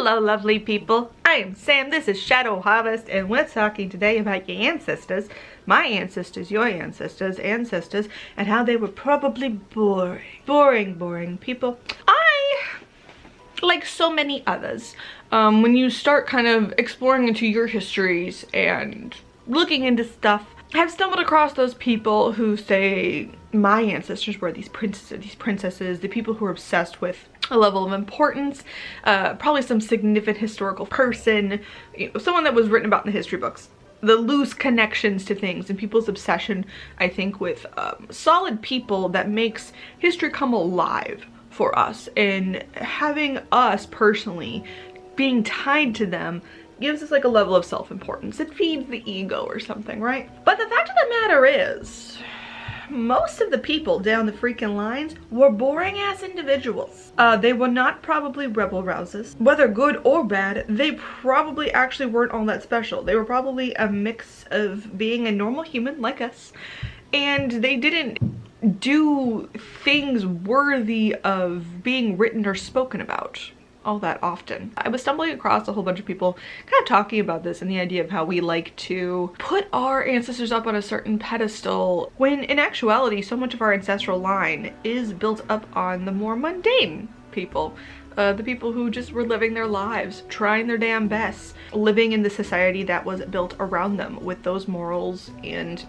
Hello lovely people, I am Sam, this is Shadow Harvest, and we're talking today about your ancestors, my ancestors, your ancestors, and how they were probably boring people. I, like so many others, when you start kind of exploring into your histories and looking into stuff, I've stumbled across those people who say my ancestors were these princesses, the people who are obsessed with a level of importance, probably some significant historical person, you know, someone that was written about in the history books. The loose connections to things and people's obsession, I think, with solid people that makes history come alive for us, and having us personally being tied to them gives us like a level of self-importance. It feeds the ego or something, right? But the fact of the matter is, most of the people down the freaking lines were boring ass individuals. They were not probably rebel rouses. Whether good or bad, they probably actually weren't all that special. They were probably a mix of being a normal human like us, and they didn't do things worthy of being written or spoken about all that often. I was stumbling across a whole bunch of people kind of talking about this and the idea of how we like to put our ancestors up on a certain pedestal, when in actuality so much of our ancestral line is built up on the more mundane people. The people who just were living their lives, trying their damn best, living in the society that was built around them with those morals and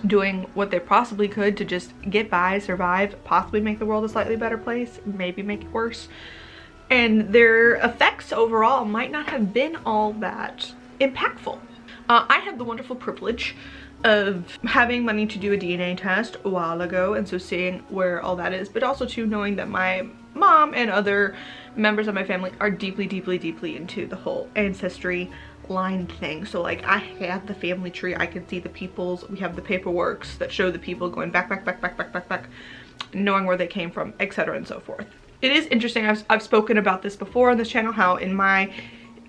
doing what they possibly could to just get by, survive, possibly make the world a slightly better place, maybe make it worse. And their effects overall might not have been all that impactful. I had the wonderful privilege of having money to do a DNA test a while ago, and so seeing where all that is, but also too knowing that my mom and other members of my family are deeply into the whole ancestry line thing. So like, I have the family tree, I can see the peoples, we have the paperworks that show the people going back, knowing where they came from, etc. and so forth. It is interesting, I've spoken about this before on this channel, how in my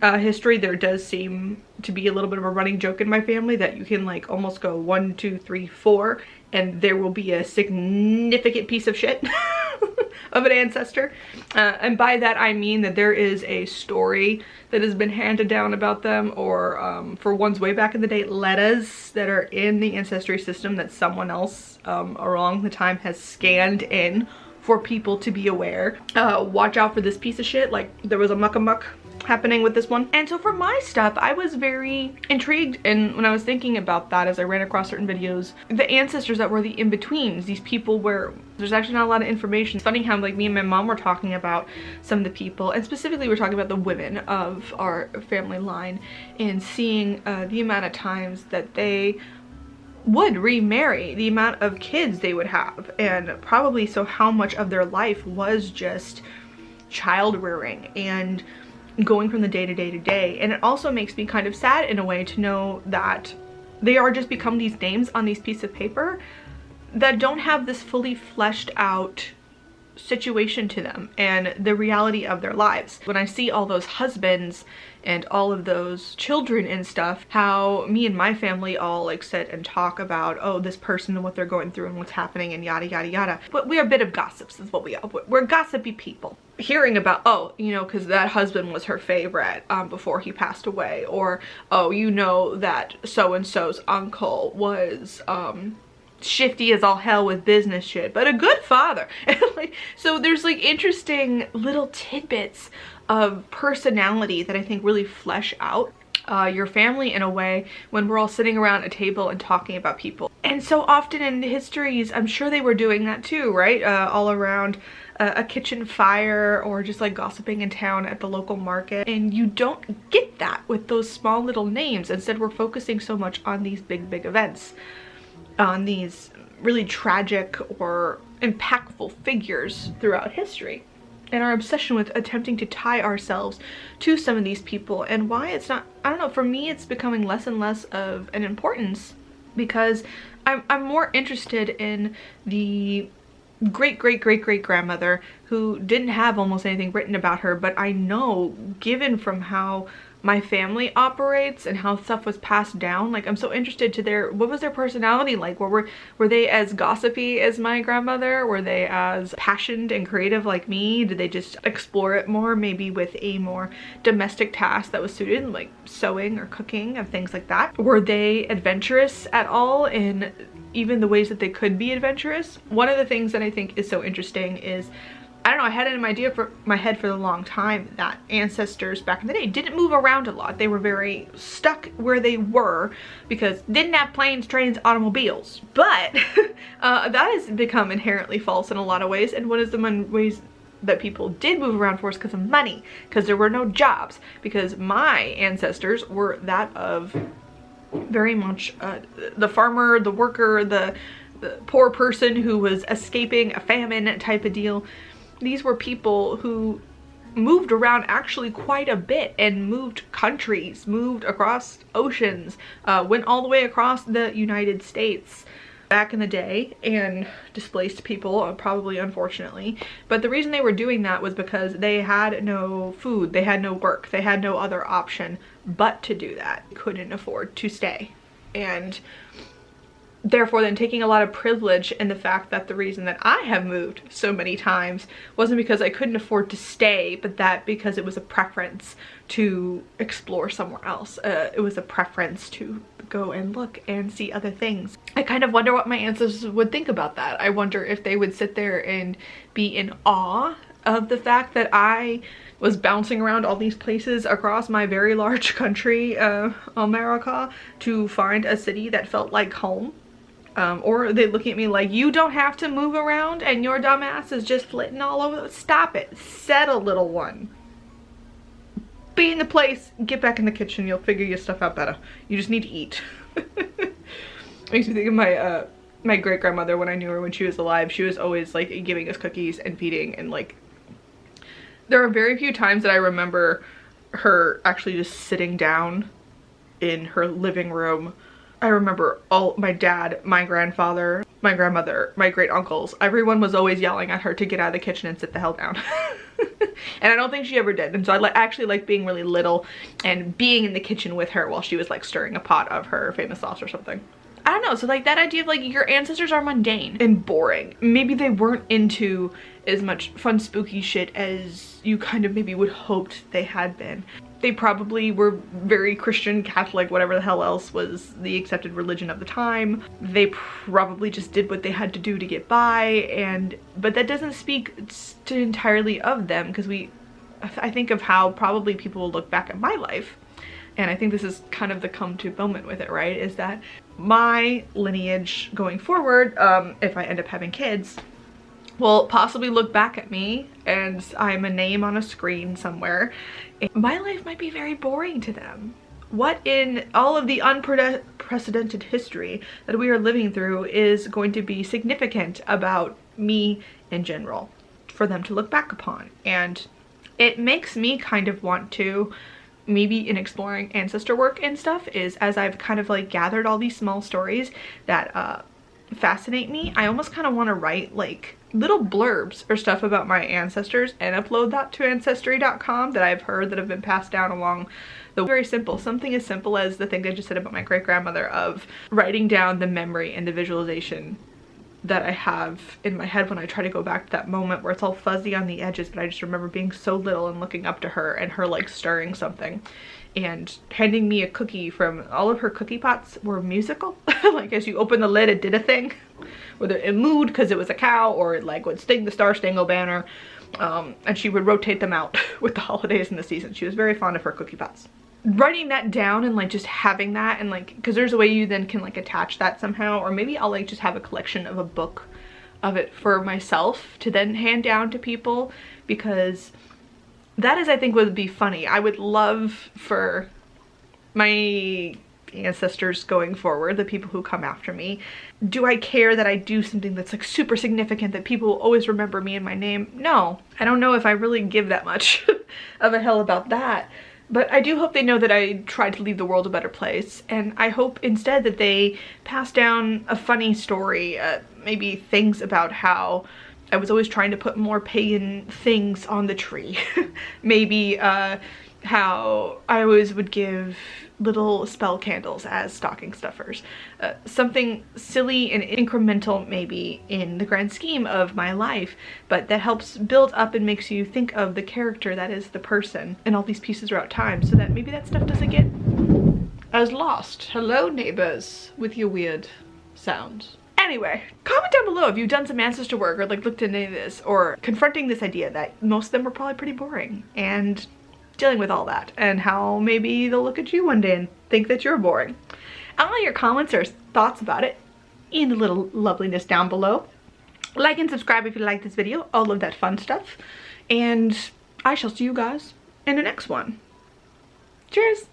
history there does seem to be a little bit of a running joke in my family that you can like almost go 1, 2, 3, 4 and there will be a significant piece of shit of an ancestor. And by that I mean that there is a story that has been handed down about them, or for ones way back in the day, letters that are in the ancestry system that someone else along the time has scanned in for people to be aware. Watch out for this piece of shit. Like, there was a muck happening with this one. And so for my stuff, I was very intrigued, and when I was thinking about that as I ran across certain videos, the ancestors that were the in-betweens, these people where there's actually not a lot of information. It's funny how like me and my mom were talking about some of the people, and specifically we're talking about the women of our family line, and seeing the amount of times that they would remarry, the amount of kids they would have, and probably so how much of their life was just child rearing and going from the day to day. And it also makes me kind of sad in a way to know that they are just become these names on these pieces of paper that don't have this fully fleshed out situation to them and the reality of their lives. When I see all those husbands and all of those children and stuff, how me and my family all like sit and talk about, oh, this person and what they're going through and what's happening and yada yada. But we are a bit of gossips is what we are. We're gossipy people. Hearing about, oh, you know, because that husband was her favorite before he passed away, or oh, you know that so-and-so's uncle was shifty as all hell with business shit, but a good father. Like, so there's like interesting little tidbits of personality that I think really flesh out your family in a way when we're all sitting around a table and talking about people. And so often in the histories, I'm sure they were doing that too, right? All around a kitchen fire, or just like gossiping in town at the local market. And you don't get that with those small little names. Instead, we're focusing so much on these big events, on these really tragic or impactful figures throughout history, and our obsession with attempting to tie ourselves to some of these people, and why it's not, I don't know, for me it's becoming less and less of an importance, because I'm more interested in the great grandmother who didn't have almost anything written about her, but I know, given from how my family operates and how stuff was passed down. Like, I'm so interested to what was their personality like? Were they as gossipy as my grandmother? Were they as passionate and creative like me? Did they just explore it more, maybe with a more domestic task that was suited, like sewing or cooking and things like that? Were they adventurous at all in even the ways that they could be adventurous? One of the things that I think is so interesting is, I don't know, I had an idea for my head for a long time that ancestors back in the day didn't move around a lot. They were very stuck where they were because didn't have planes, trains, automobiles. But that has become inherently false in a lot of ways, and one of the ways that people did move around for is because of money, because there were no jobs, because my ancestors were that of very much the farmer, the worker, the poor person who was escaping a famine type of deal. These were people who moved around actually quite a bit and moved countries, moved across oceans, went all the way across the United States back in the day and displaced people, probably unfortunately. But the reason they were doing that was because they had no food, they had no work, they had no other option but to do that. They couldn't afford to stay. And therefore then taking a lot of privilege in the fact that the reason that I have moved so many times wasn't because I couldn't afford to stay, but that because it was a preference to explore somewhere else. It was a preference to go and look and see other things. I kind of wonder what my ancestors would think about that. I wonder if they would sit there and be in awe of the fact that I was bouncing around all these places across my very large country, America, to find a city that felt like home. Or they look at me like, you don't have to move around and your dumb ass is just flitting all over. Stop it. Settle, little one. Be in the place. Get back in the kitchen. You'll figure your stuff out better. You just need to eat. Makes me think of my my great grandmother when I knew her when she was alive. She was always like giving us cookies and feeding, and like there are very few times that I remember her actually just sitting down in her living room. I remember my dad, my grandfather, my grandmother, my great uncles, everyone was always yelling at her to get out of the kitchen and sit the hell down. And I don't think she ever did. And so I actually like being really little and being in the kitchen with her while she was like stirring a pot of her famous sauce or something. I don't know, so like that idea of like your ancestors are mundane and boring. Maybe they weren't into as much fun spooky shit as you kind of maybe would hoped they had been. They probably were very Christian, Catholic, whatever the hell else was the accepted religion of the time. They probably just did what they had to do to get by, but that doesn't speak to entirely of them, because I think of how probably people will look back at my life, and I think this is kind of the come to moment with it, right? Is that my lineage going forward, if I end up having kids, will possibly look back at me and I'm a name on a screen somewhere. My life might be very boring to them. What in all of the unprecedented history that we are living through is going to be significant about me in general for them to look back upon? And it makes me kind of want to, maybe in exploring ancestor work and stuff, is as I've kind of like gathered all these small stories that fascinate me, I almost kind of want to write like little blurbs or stuff about my ancestors and upload that to ancestry.com that I've heard that have been passed down along the very simple. Something as simple as the thing I just said about my great grandmother, of writing down the memory and the visualization that I have in my head when I try to go back to that moment where it's all fuzzy on the edges, but I just remember being so little and looking up to her and her like stirring something and handing me a cookie from, all of her cookie pots were musical. Like as you open the lid, it did a thing, whether it moved because it was a cow, or it like would sting the Star Spangled Banner, and she would rotate them out with the holidays and the season. She was very fond of her cookie pots. Writing that down and like just having that, and like, because there's a way you then can like attach that somehow, or maybe I'll like just have a collection of a book of it for myself to then hand down to people, because that is, I think, would be funny. I would love for my ancestors going forward, the people who come after me, do I care that I do something that's like super significant, that people will always remember me and my name? No, I don't know if I really give that much of a hell about that. But I do hope they know that I tried to leave the world a better place, and I hope instead that they pass down a funny story, maybe things about how I was always trying to put more pagan things on the tree. Maybe how I always would give little spell candles as stocking stuffers. Something silly and incremental maybe in the grand scheme of my life, but that helps build up and makes you think of the character that is the person and all these pieces throughout time, so that maybe that stuff doesn't get as lost. Hello neighbors with your weird sounds. Anyway, comment down below if you've done some ancestor work or like looked into any of this, or confronting this idea that most of them were probably pretty boring, and dealing with all that, and how maybe they'll look at you one day and think that you're boring. I want your comments or thoughts about it in the little loveliness down below. Like and subscribe if you like this video, all of that fun stuff, and I shall see you guys in the next one. Cheers!